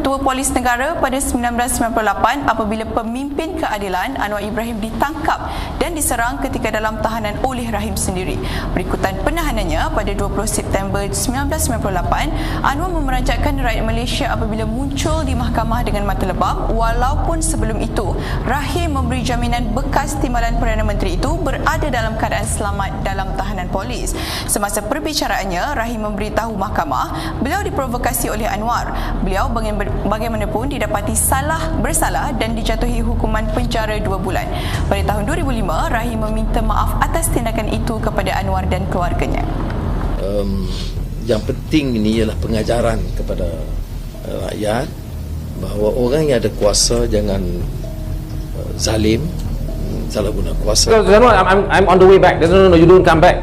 Ketua Polis Negara pada 1998 apabila pemimpin keadilan Anwar Ibrahim ditangkap dan diserang ketika dalam tahanan oleh Rahim sendiri. Berikutan penahanannya pada 20 September 1998, Anwar memerajatkan rakyat Malaysia apabila muncul di mahkamah dengan mata lebam, walaupun sebelum itu Rahim memberi jaminan bekas timbalan Perdana Menteri itu berada dalam keadaan selamat dalam tahanan polis. Semasa perbicaraannya, Rahim memberitahu mahkamah beliau diprovokasi oleh Anwar. Beliau bagaimanapun didapati bersalah dan dijatuhi hukuman penjara 2 bulan. Pada tahun 2005, Rahim meminta maaf atas tindakan itu kepada Anwar dan keluarganya. Yang penting ini ialah pengajaran kepada rakyat bahawa orang yang ada kuasa jangan zalim, salah guna kuasa. I'm on the way back. No, you don't come back.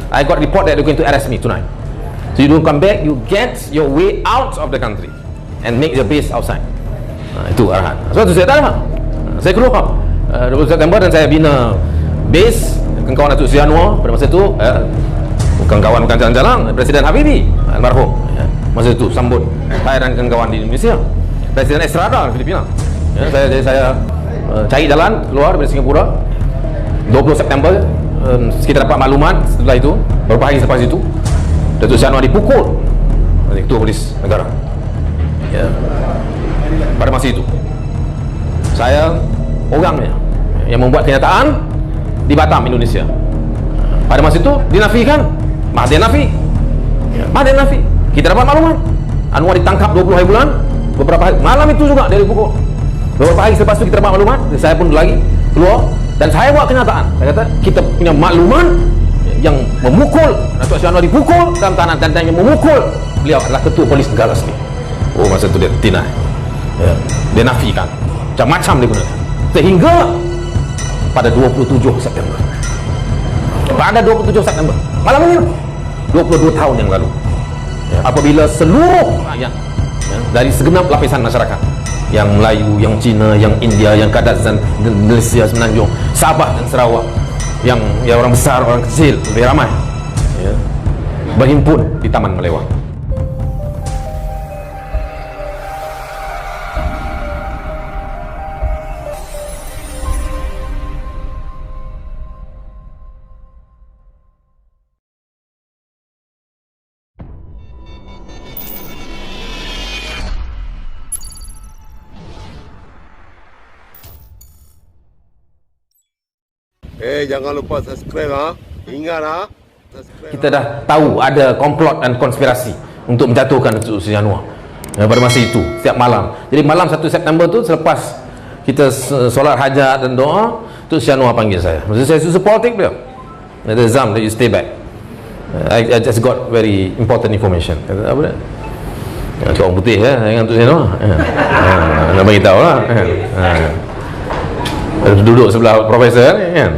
I got report that they're going to arrest me tonight. So you don't come back, you get your way out of the country and make your base outside. Itu arahan. Sebab itu saya tak ada. Saya keluar 20 September dan saya bina base kawan-kawan Datuk Seri Anwar pada masa itu, bukan kawan jalan-jalan, Presiden Habibie almarhum masa itu sambut kehadiran kawan-kawan di Indonesia, Presiden Estrada Filipina. Saya cari jalan keluar dari Singapura 20 September. Kita dapat maklumat setelah itu, beberapa hari selepas itu, Datuk Seri Anwar dipukul oleh Ketua Polis Negara. Pada masa itu saya orangnya yang membuat kenyataan di Batam, Indonesia. Pada masa itu dinafikan, Mahathir nafi. Kita dapat maklumat Anwar ditangkap 20 hari bulan, beberapa hari malam itu juga dia dipukul. Beberapa hari selepas itu kita dapat maklumat, saya pun lagi keluar dan saya buat kenyataan. Saya kata kita punya maklumat yang memukul Datuk Seri Anwar dipukul dalam tahanan dan yang memukul beliau adalah Ketua Polis Negara sendiri. Oh, masa itu dia deny, dia nafikan, macam-macam dia gunakan sehingga pada 27 September malam ini 22 tahun yang lalu, apabila seluruh rakyat dari segenap lapisan masyarakat, yang Melayu, yang Cina, yang India, yang Kadazan, Malaysia, Semenanjung, Sabah dan Sarawak, yang orang besar, orang kecil, lebih ramai berhimpun di Taman Melewah. Jangan lupa subscribe Ingat subscribe. Kita dah tahu ada komplot dan konspirasi untuk menjatuhkan Datuk Seri Anwar pada masa itu, setiap malam. Jadi malam 1 September tu, selepas kita solat hajat dan doa, Datuk Seri Anwar panggil saya. Maksud saya susu politik beliau. Kata, Zam, that you stay back. I just got very important information. Kata, apa dia? Orang putih dengan Datuk Seri Anwar. Nak bagi tahu lah. Duduk sebelah profesor kan.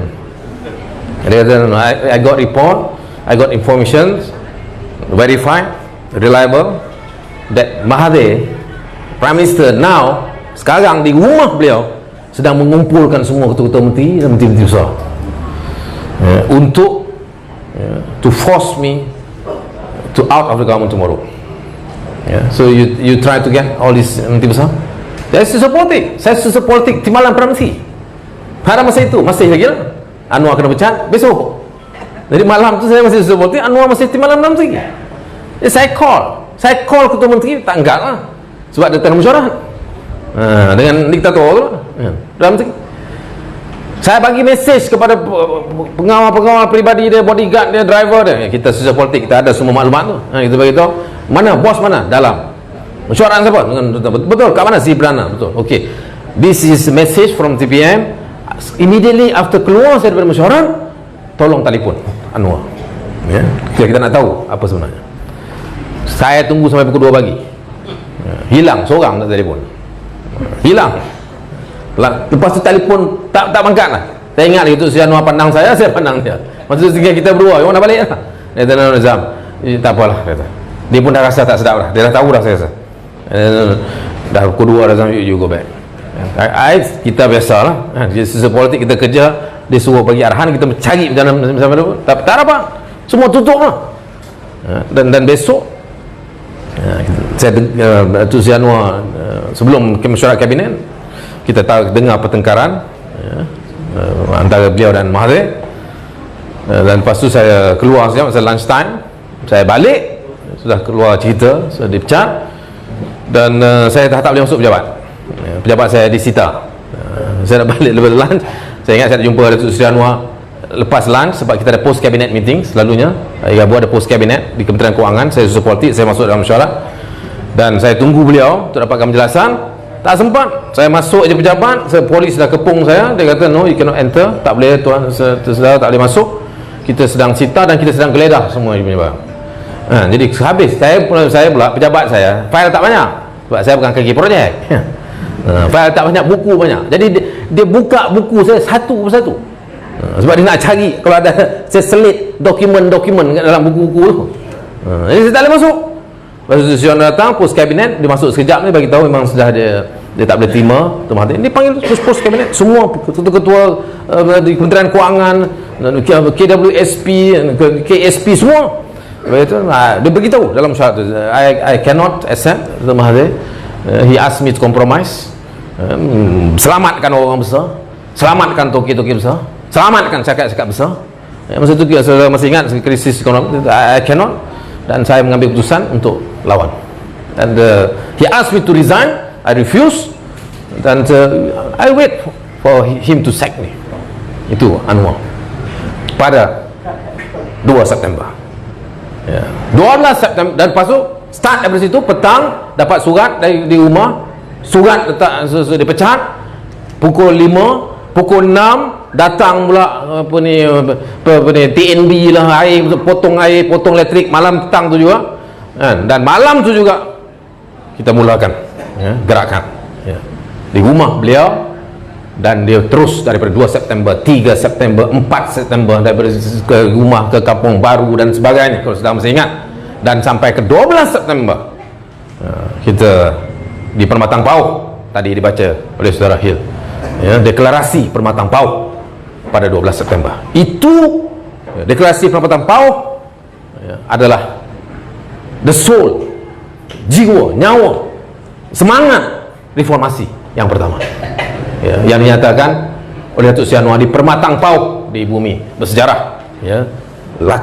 Dia kata, I got report, I got information, verified, reliable, that Mahathir, Prime Minister now, sekarang di rumah beliau sedang mengumpulkan semua ketua-ketua menteri dan menteri-menteri besar untuk to force me to out of the government tomorrow. So you try to get all these menteri besar. Saya susah politik. Saya susah politik timbalan Perdana Menteri. Pada masa itu masih lagi lah. Anwar kena pecat besok. Jadi malam tu saya masih susah politik, Anwar masih timbalan Perdana Menteri. Jadi saya call ketua menteri, tak enggak lah, sebab dia tengah mesyuarat dengan diktator tu Perdana Menteri. Saya bagi mesej kepada pengawal-pengawal peribadi dia, bodyguard dia, driver dia. Kita susah politik, kita ada semua maklumat tu. Kita bagi tahu mana bos mana dalam mesyuarat siapa. Betul, kat mana si Perdana? Betul. Okay, this is message from TPM. Immediately after keluar saya daripada mesyuarat, tolong telefon Anwar. Kita nak tahu apa sebenarnya. Saya tunggu sampai pukul 2 pagi. Hilang seorang tak telefon. Hilang. Lepas tu telefon tak angkat lah. Saya ingat itu si Anwar pandang saya pandang dia. Maksud tinggal kita berdua, nak balik lah. Dia kata, Zam, tak apalah, kata. Dia pun dah rasa tak sedap lah. Dia dah tahu dah saya rasa. Dah pukul 2 dah, Zam, you go back. Kita biasalah, sisa politik kita kerja, dia suruh bagi arahan, kita mencari macam mana, tak apa, semua tutup lah. Dan besok saya Datuk Seri Anwar sebelum mesyuarat kabinet kita dengar pertengkaran antara beliau dan Mahathir, dan lepas tu saya keluar sekejap masa lunch time, saya balik sudah keluar cerita, sudah dipecat, dan saya tak boleh masuk pejabat saya disita. Saya nak balik lepas lunch, saya ingat saya nak jumpa Datuk Seri Anwar lepas lunch sebab kita ada post cabinet meeting selalunya. Hari Rabu ada post cabinet di Kementerian Kewangan, saya susun politik, saya masuk dalam mesyuarat dan saya tunggu beliau untuk dapatkan penjelasan. Tak sempat, saya masuk je pejabat, polis dah kepung saya, dia kata no, you cannot enter, tak boleh tuan saudara, tak boleh masuk, kita sedang sita dan kita sedang geledah semua punya barang. Jadi habis, saya pula pejabat saya file tak banyak sebab saya bukan kaki projek. File tak banyak, buku banyak, jadi dia buka buku saya satu persatu. Sebab dia nak cari kalau ada saya selit dokumen-dokumen dalam buku-buku tu. Jadi saya tak boleh masuk. Lepas tu Seri Anwar datang, post kabinet, dia masuk sekejap ni, bagi tahu memang sudah dia tak boleh terima. Dia panggil post kabinet semua ketua-ketua di Kementerian Kewangan, KWSP, KSP semua. Lepas tu dia beritahu dalam syarat tu, I cannot accept Mahathir. He asked me to compromise. Selamatkan orang besar, selamatkan toki-toki besar, selamatkan cakap-cakap besar. Masa tu saya masih ingat krisis ekonomi, I cannot, dan saya mengambil keputusan untuk lawan. And he asked me to resign, I refuse, dan I wait for him to sack me. Itu Anwar pada 2 September. 12 September, dan lepas tu start dari situ, petang dapat surat di rumah, surat letak dipecat, pukul 5, pukul 6 datang pula apa ni TNB lah, air, potong air, potong elektrik malam petang tu juga, dan malam tu juga kita mulakan gerakan di rumah beliau, dan dia terus daripada 2 September, 3 September, 4 September, daripada ke rumah ke Kampung Baru dan sebagainya kalau sedang masih ingat, dan sampai ke 12 September kita di Permatang Pauh, tadi dibaca oleh saudara Hill, deklarasi Permatang Pauh pada 12 September. Itu deklarasi Permatang Pauh adalah the soul, jiwa, nyawa, semangat reformasi yang pertama yang dinyatakan oleh Datuk Seri Anwar di Permatang Pauh, di bumi bersejarah,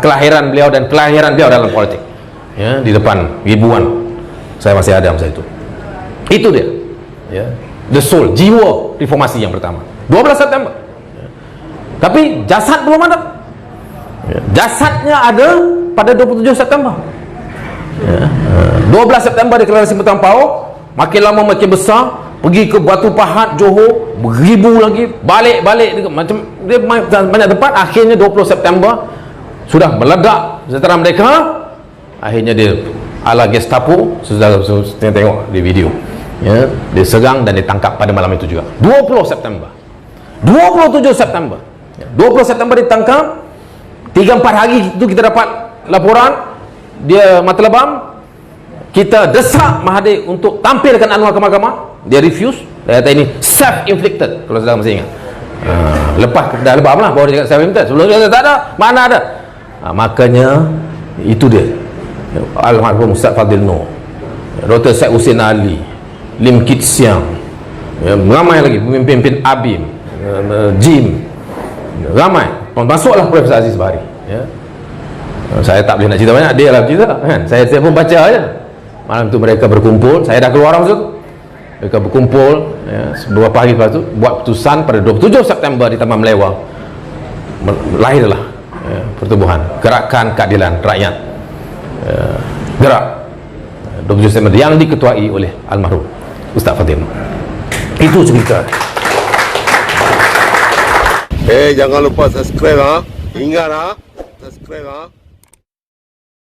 kelahiran beliau dan kelahiran beliau dalam politik, di depan ribuan, saya masih ada masa itu. Itu dia, the soul, jiwa reformasi yang pertama, 12 September. Tapi jasad belum ada. Jasadnya ada pada 27 September. 12 September deklarasi Permatang Pauh, makin lama makin besar, pergi ke Batu Pahat, Johor, beribu lagi, balik macam dia banyak tempat. Akhirnya 20 September sudah meledak sejahtera mereka. Akhirnya dia ala Gestapo, saudara tengok di video, dia serang dan ditangkap pada malam itu juga. 20 September, 27 September, 20 September ditangkap. 3-4 hari itu kita dapat laporan dia mata lebam. Kita desak Mahathir untuk tampilkan Anwar ke mahkamah, dia refuse. Dia kata ini self-inflicted, kalau saudara masih ingat. Lepas dah lebam lah baru dia kata self-inflicted. Sebelum dia kata tak ada, mana ada. Makanya itu dia, almarhum Ustaz Fadil Noor, Dr. Syed Hussein Ali, Lim Kit Siang, ramai lagi pemimpin ABIM, JIM, ramai, masuklah Profesor Aziz Bahari. Saya tak boleh nak cerita banyak, dia lah cerita kan? Saya pun baca aja. Malam tu mereka berkumpul, saya dah keluar masa tu. Mereka berkumpul, beberapa hari lepas tu buat keputusan pada 27 September di Taman Melewa. Lahirlah pertubuhan Gerakan Keadilan Rakyat, gerak 27 September yang diketuai oleh almarhum Ustaz Fadil. Itu cerita. Jangan lupa subscribe, ingat subscribe